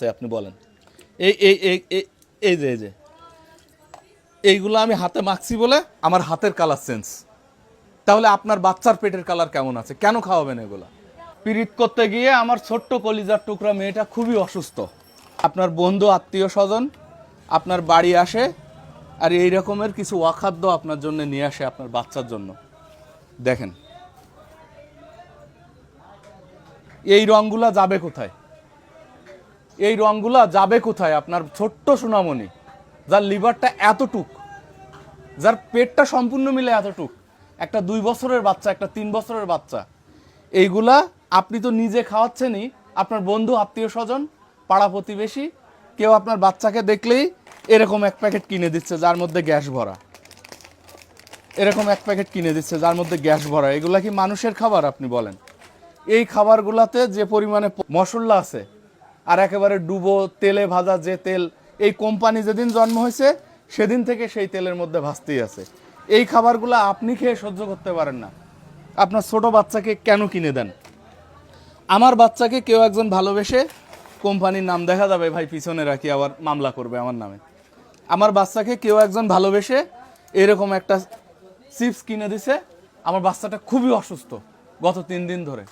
আছে আপনি বলেন? এই এই এই এই এই যে এইগুলো আমি হাতে মাখছি বলে আমার হাতের কালার চেঞ্জ। তাহলে আপনার বাচ্চার পেটের কালার কেমন আছে? কেন খাওয়াবেন এগুলা? পিরিত করতে গিয়ে আমার ছোট্ট কলিজার টুকরা মেয়েটা খুবই অসুস্থ। আপনার বন্ধু আত্মীয় স্বজন আপনার বাড়ি আসে আর এই রকমের কিছু অখাদ্য আপনার জন্য নিয়ে আসে আপনার বাচ্চার জন্য। দেখেন এই রঙগুলা যাবে কোথায়? এই রঙগুলা যাবে কোথায়? আপনার ছোট্ট সোনামণি যার লিভারটা এতটুক, যার পেটটা সম্পূর্ণ মিলে এতটুক, একটা 2 বছরের বাচ্চা, একটা 3 বছরের বাচ্চা, এইগুলা আপনি তো নিজে খাওয়াচ্ছেনই, আপনার বন্ধু আত্মীয় স্বজন পাড়া প্রতিবেশী কেউ আপনার বাচ্চাকে দেখলেই এরকম এক প্যাকেট কিনে দিচ্ছে যার মধ্যে গ্যাস ভরা, এরকম এক প্যাকেট কিনে দিচ্ছে যার মধ্যে গ্যাস ভরা। এগুলা কি মানুষের খাবার আপনি বলেন? এই খাবারগুলাতে যে পরিমাণে মশলা আছে আর একেবারে ডুবো তেলে ভাজা যে তেল, এই কোম্পানি যেদিন জন্ম হয়েছে সেদিন থেকে সেই তেলের মধ্যে ভাজতেই আছে। এই খাবারগুলো আপনি খেয়ে সহ্য করতে পারেন না, আপনার ছোট বাচ্চাকে কেন কিনে দেন? আমার বাচ্চাকে কেউ একজন ভালোবেসে, কোম্পানির নাম দেখা যাবে ভাই পিছনে রাখি আবার মামলা করবে আমার নামে, আমার বাচ্চাকে কেউ একজন ভালোবেসে এরকম একটা চিপস কিনে দিছে। আমার বাচ্চাটা খুবই অসুস্থ গত 3 দিন ধরে,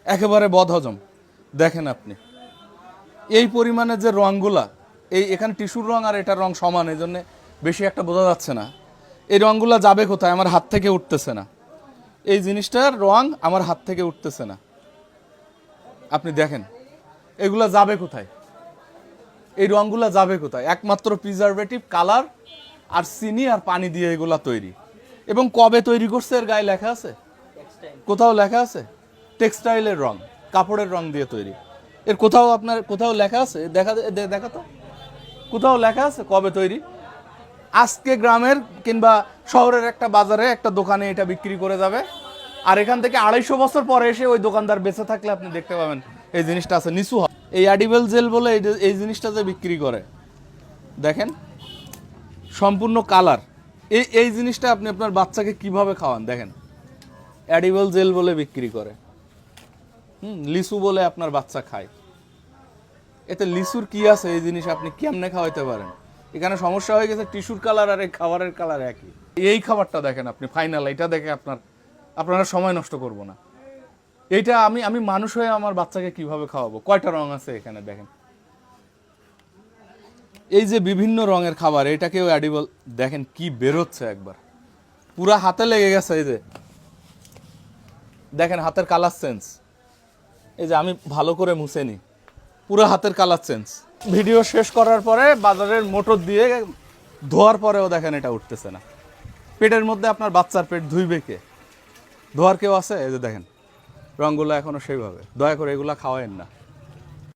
একেবারে বদহজম। দেখেন আপনি এই পরিমাণে যে রঙগুলা, এখানে টিস্যুর রং আর এটার রং সমান, এই জন্য বেশি একটা বোঝা যাচ্ছে না। এই রঙগুলা যাবে কোথায়? আমার হাত থেকে উঠতেছে না, এই জিনিসটার রং আমার হাত থেকে উঠতেছে না। আপনি দেখেন এগুলা যাবে কোথায়? এই রঙগুলা যাবে কোথায়? একমাত্র প্রিজারভেটিভ, কালার আর চিনি আর পানি দিয়ে এগুলা তৈরি। এবং কবে তৈরি করছে এর গায়ে লেখা আছে? কোথাও লেখা আছে? টেক্সটাইলের রং, কাপড়ের রং দিয়ে তৈরি। এর কোথাও আপনার কোথাও লেখা আছে? দেখা তো কোথাও লেখা আছে কবে তৈরি? আজকে গ্রামের কিংবা শহরের একটা বাজারে একটা দোকানে এটা বিক্রি করে যাবে, আর এখান থেকে 250 বছর পরে এসে ওই দোকানদার বেঁচে থাকলে আপনি দেখতে পাবেন এই জিনিসটা আছে নিচু। এই অ্যাডিবল জেল বলে এই জিনিসটা যে বিক্রি করে, দেখেন সম্পূর্ণ কালার। এই জিনিসটা আপনি আপনার বাচ্চাকে কিভাবে খাওয়ান? দেখেন অ্যাডিবল জেল বলে বিক্রি করে, লিচু বলে আপনার বাচ্চা খায়। এতে লিচুর কি আছে এই জিনিস আপনি কেমনে খাওয়াইতে পারেন? এখানে সমস্যা হয়ে গেছে টিস্যুর কালার আর এই খাবারের কালার একই। এই খাবারটা দেখেন আপনি ফাইনাল, এটা দেখে আপনারা সময় নষ্ট করব না। এইটা আমি মানুষ হয়ে আমার বাচ্চাকে কিভাবে খাওয়াবো? কয়টা রং আছে এখানে দেখেন, এই যে বিভিন্ন রঙের খাবার, এটাকেও অ্যাডিবল। দেখেন কি বেরোচ্ছে, একবার পুরা হাতে লেগে গেছে। এই যে দেখেন হাতের কালার চেঞ্জ, এই যে আমি ভালো করে মুছে নি, পুরো হাতের কালার চেঞ্জ। ভিডিও শেষ করার পরে বাজারের মোটর দিয়ে ধোয়ার পরেও দেখেন এটা উঠতেছে না। পেটের মধ্যে আপনার বাচ্চার পেট ধুইবে কে? ধোয়ার কেউ আছে? এই যে দেখেন রঙগুলো এখনো সেইভাবে। দয়া করে এগুলা খাওয়ায়েন না।